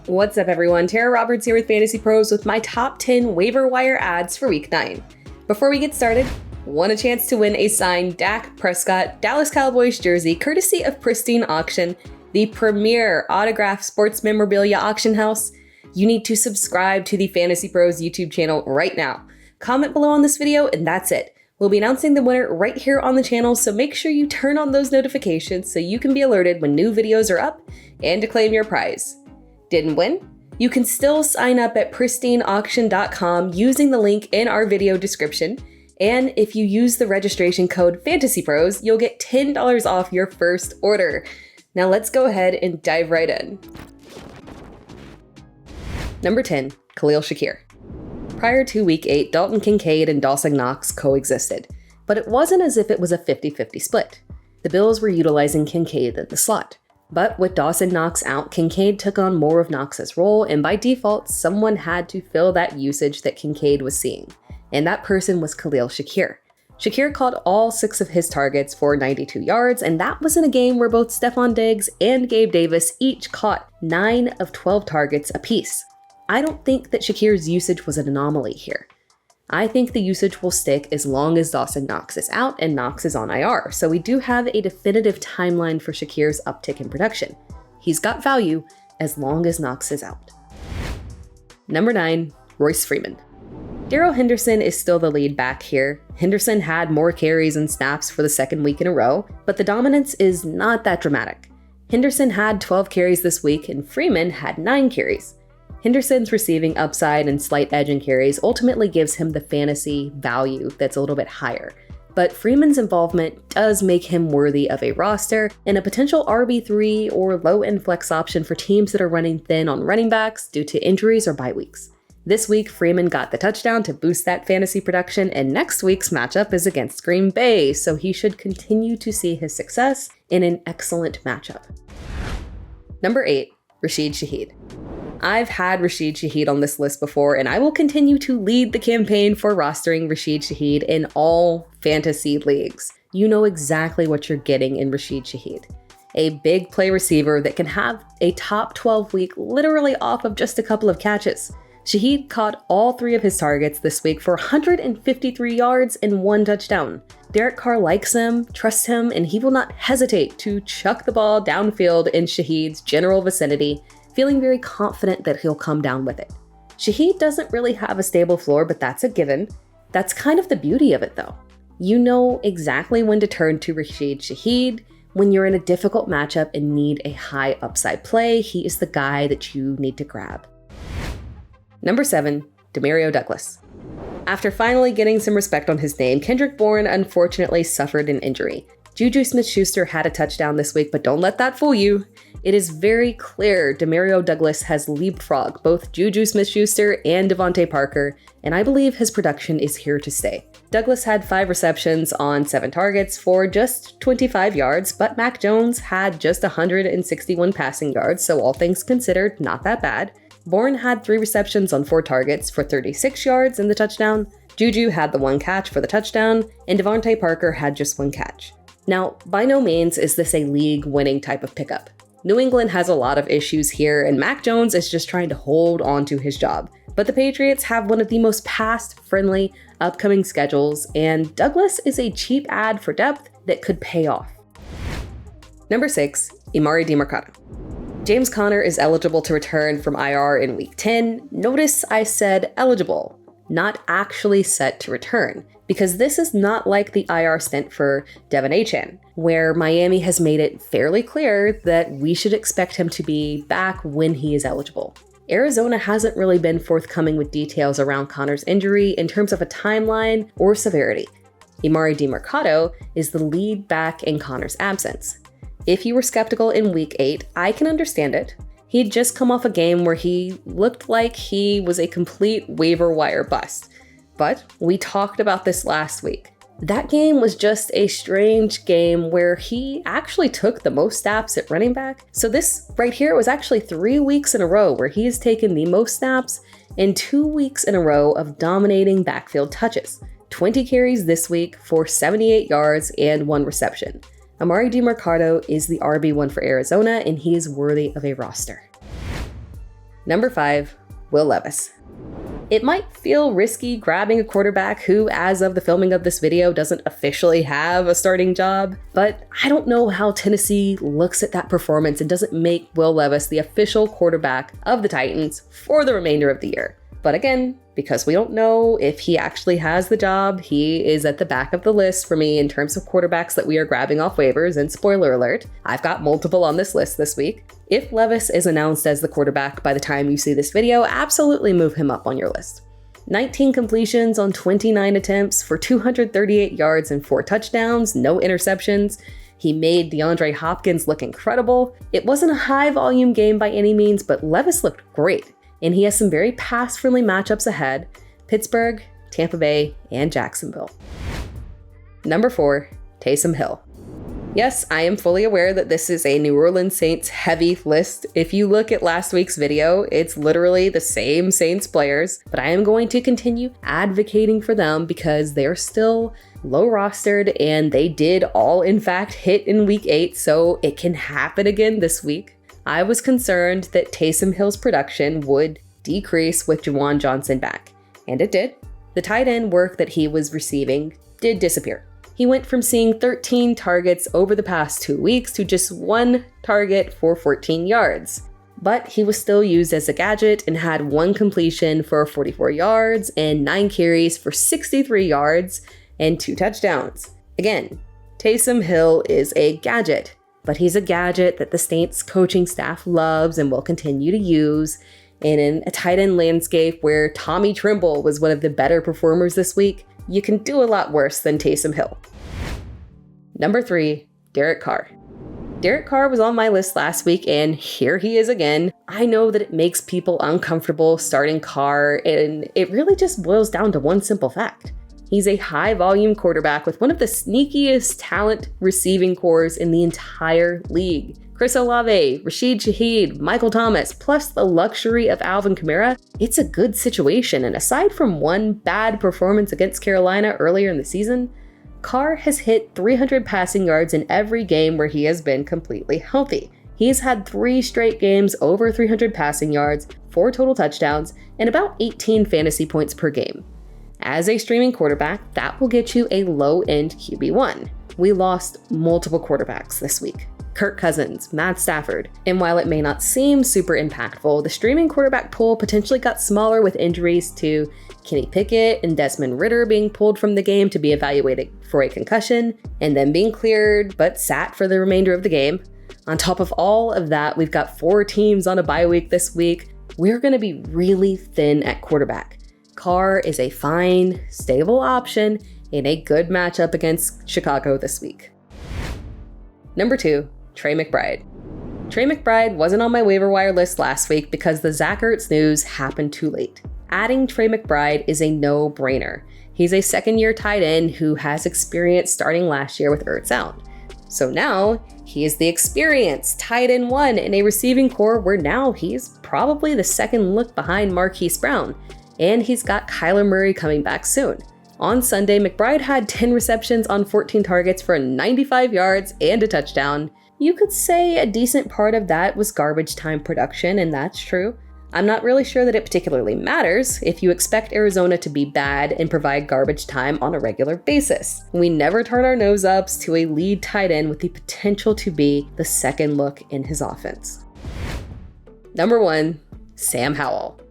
What's up everyone, Tara Roberts here with FantasyPros with my top 10 waiver wire ads for week 9. Before we get started, want a chance to win a signed Dak Prescott Dallas Cowboys jersey courtesy of Pristine Auction, the premier autographed sports memorabilia auction house? You need to subscribe to the FantasyPros YouTube channel right now. Comment below on this video and that's it. We'll be announcing the winner right here on the channel, so make sure you turn on those notifications so you can be alerted when new videos are up and to claim your prize. Didn't win? You can still sign up at pristineauction.com using the link in our video description. And if you use the registration code FantasyPros, you'll get $10 off your first order. Now let's go ahead and dive right in. Number 10, Khalil Shakir. Prior to week 8, Dalton Kincaid and Dawson Knox coexisted, but it wasn't as if it was a 50-50 split. The Bills were utilizing Kincaid in the slot. But with Dawson Knox out, Kincaid took on more of Knox's role, and by default, someone had to fill that usage that Kincaid was seeing. And that person was Khalil Shakir. Shakir caught all 6 of his targets for 92 yards, and that was in a game where both Stephon Diggs and Gabe Davis each caught 9 of 12 targets apiece. I don't think that Shakir's usage was an anomaly here. I think the usage will stick as long as Dawson Knox is out and Knox is on IR, so we do have a definitive timeline for Shakir's uptick in production. He's got value as long as Knox is out. Number 9, Royce Freeman. Darrell Henderson is still the lead back here. Henderson had more carries and snaps for the second week in a row, but the dominance is not that dramatic. Henderson had 12 carries this week and Freeman had 9 carries. Henderson's receiving upside and slight edge in carries ultimately gives him the fantasy value that's a little bit higher. But Freeman's involvement does make him worthy of a roster and a potential RB3 or low-end flex option for teams that are running thin on running backs due to injuries or bye weeks. This week, Freeman got the touchdown to boost that fantasy production, and next week's matchup is against Green Bay, so he should continue to see his success in an excellent matchup. Number 8, Rasheed Shahed. I've had Rasheed Shahed on this list before, and I will continue to lead the campaign for rostering Rasheed Shahed in all fantasy leagues. You know exactly what you're getting in Rasheed Shahed. A big play receiver that can have a top 12 week literally off of just a couple of catches. Shahed caught all 3 of his targets this week for 153 yards and 1 touchdown. Derek Carr likes him, trusts him, and he will not hesitate to chuck the ball downfield in Shahed's general vicinity, feeling very confident that he'll come down with it. Shahed doesn't really have a stable floor, but that's a given. That's kind of the beauty of it though. You know exactly when to turn to Rasheed Shahed. When you're in a difficult matchup and need a high upside play, he is the guy that you need to grab. Number 7, Demario Douglas. After finally getting some respect on his name, Kendrick Bourne unfortunately suffered an injury. Juju Smith-Schuster had a touchdown this week, but don't let that fool you. It is very clear Demario Douglas has leapfrogged both Juju Smith-Schuster and Devontae Parker, and I believe his production is here to stay. Douglas had 5 receptions on 7 targets for just 25 yards, but Mac Jones had just 161 passing yards, so all things considered, not that bad. Bourne had 3 receptions on 4 targets for 36 yards in the touchdown. Juju had the 1 catch for the touchdown, and Devontae Parker had just 1 catch. Now, by no means is this a league-winning type of pickup. New England has a lot of issues here, and Mac Jones is just trying to hold on to his job. But the Patriots have one of the most pass-friendly upcoming schedules, and Douglas is a cheap ad for depth that could pay off. Number 6, Amari Demarado. James Conner is eligible to return from IR in Week 10. Notice I said eligible, not actually set to return, because this is not like the IR stint for Devon Achane, where Miami has made it fairly clear that we should expect him to be back when he is eligible. Arizona hasn't really been forthcoming with details around Conner's injury in terms of a timeline or severity. Amari Demarado is the lead back in Conner's absence. If you were skeptical in Week 8, I can understand it. He'd just come off a game where he looked like he was a complete waiver wire bust. But we talked about this last week. That game was just a strange game where he actually took the most snaps at running back. So this right here was actually 3 weeks in a row where he has taken the most snaps and 2 weeks in a row of dominating backfield touches. 20 carries this week for 78 yards and 1 reception. Amari Demarado is the RB1 for Arizona, and he is worthy of a roster. Number 5, Will Levis. It might feel risky grabbing a quarterback who, as of the filming of this video, doesn't officially have a starting job, but I don't know how Tennessee looks at that performance and doesn't make Will Levis the official quarterback of the Titans for the remainder of the year. But again, because we don't know if he actually has the job, he is at the back of the list for me in terms of quarterbacks that we are grabbing off waivers, and spoiler alert, I've got multiple on this list this week. If Levis is announced as the quarterback by the time you see this video, absolutely move him up on your list. 19 completions on 29 attempts for 238 yards and 4 touchdowns, no interceptions. He made DeAndre Hopkins look incredible. It wasn't a high volume game by any means, but Levis looked great. And he has some very pass-friendly matchups ahead: Pittsburgh, Tampa Bay, and Jacksonville. Number 4, Tamm Hill. Yes, I am fully aware that this is a New Orleans Saints heavy list. If you look at last week's video, it's literally the same Saints players, but I am going to continue advocating for them because they're still low rostered and they did all in fact hit in week 8, so it can happen again this week. I was concerned that Tamm Hill's production would decrease with Juwan Johnson back, and it did. The tight end work that he was receiving did disappear. He went from seeing 13 targets over the past 2 weeks to just 1 target for 14 yards. But he was still used as a gadget and had 1 completion for 44 yards and 9 carries for 63 yards and 2 touchdowns. Again, Tamm Hill is a gadget, but he's a gadget that the Saints coaching staff loves and will continue to use. And in a tight end landscape where Tommy Tremble was one of the better performers this week, you can do a lot worse than Tamm Hill. Number 3, Derek Carr. Derek Carr was on my list last week, and here he is again. I know that it makes people uncomfortable starting Carr, and it really just boils down to one simple fact. He's a high-volume quarterback with one of the sneakiest talent receiving cores in the entire league. Chris Olave, Rasheed Shahed, Michael Thomas, plus the luxury of Alvin Kamara, it's a good situation. And aside from one bad performance against Carolina earlier in the season, Carr has hit 300 passing yards in every game where he has been completely healthy. He's had 3 straight games over 300 passing yards, 4 total touchdowns, and about 18 fantasy points per game. As a streaming quarterback, that will get you a low-end QB1. We lost multiple quarterbacks this week: Kirk Cousins, Matt Stafford, and while it may not seem super impactful, the streaming quarterback pool potentially got smaller with injuries to Kenny Pickett and Desmond Ridder being pulled from the game to be evaluated for a concussion, and then being cleared but sat for the remainder of the game. On top of all of that, we've got 4 teams on a bye week this week. We're going to be really thin at quarterback. Carr is a fine, stable option in a good matchup against Chicago this week. Number 2, Trey McBride. Trey McBride wasn't on my waiver wire list last week because the Zach Ertz news happened too late. Adding Trey McBride is a no-brainer. He's a second-year tight end who has experience starting last year with Ertz out. So now, he is the experienced tight end 1 in a receiving core where now he's probably the second look behind Marquise Brown. And he's got Kyler Murray coming back soon. On Sunday, McBride had 10 receptions on 14 targets for 95 yards and a touchdown. You could say a decent part of that was garbage time production, and that's true. I'm not really sure that it particularly matters if you expect Arizona to be bad and provide garbage time on a regular basis. We never turn our nose ups to a lead tight end with the potential to be the second look in his offense. Number 1, Sam Howell.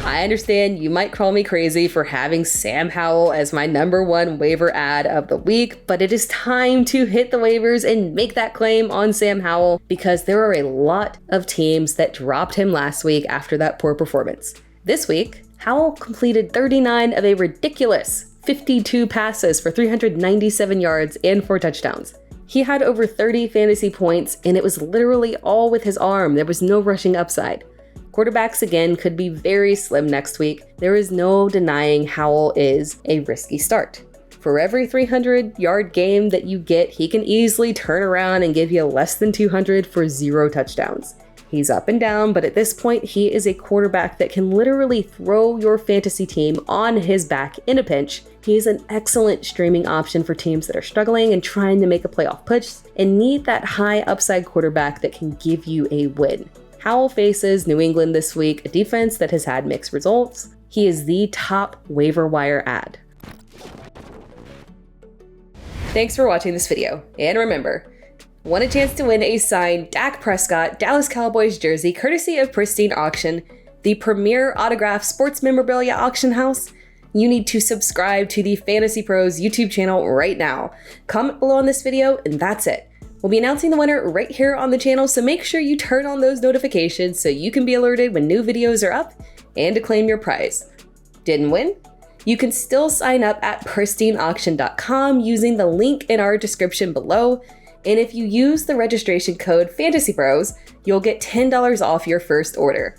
I understand you might call me crazy for having Sam Howell as my number 1 waiver ad of the week, but it is time to hit the waivers and make that claim on Sam Howell because there are a lot of teams that dropped him last week after that poor performance. This week, Howell completed 39 of a ridiculous 52 passes for 397 yards and 4 touchdowns. He had over 30 fantasy points, and it was literally all with his arm. There was no rushing upside. Quarterbacks, again, could be very slim next week. There is no denying Howell is a risky start. For every 300-yard game that you get, he can easily turn around and give you less than 200 for 0 touchdowns. He's up and down, but at this point, he is a quarterback that can literally throw your fantasy team on his back in a pinch. He is an excellent streaming option for teams that are struggling and trying to make a playoff push and need that high upside quarterback that can give you a win. Howell faces New England this week, a defense that has had mixed results. He is the top waiver wire ad. Thanks for watching this video, and remember, want a chance to win a signed Dak Prescott Dallas Cowboys jersey courtesy of Pristine Auction, the premier autographed sports memorabilia auction house? You need to subscribe to the FantasyPros YouTube channel right now. Comment below on this video, and that's it. We'll be announcing the winner right here on the channel, so make sure you turn on those notifications so you can be alerted when new videos are up and to claim your prize. Didn't win? You can still sign up at pristineauction.com using the link in our description below. And if you use the registration code FantasyPros, you'll get $10 off your first order.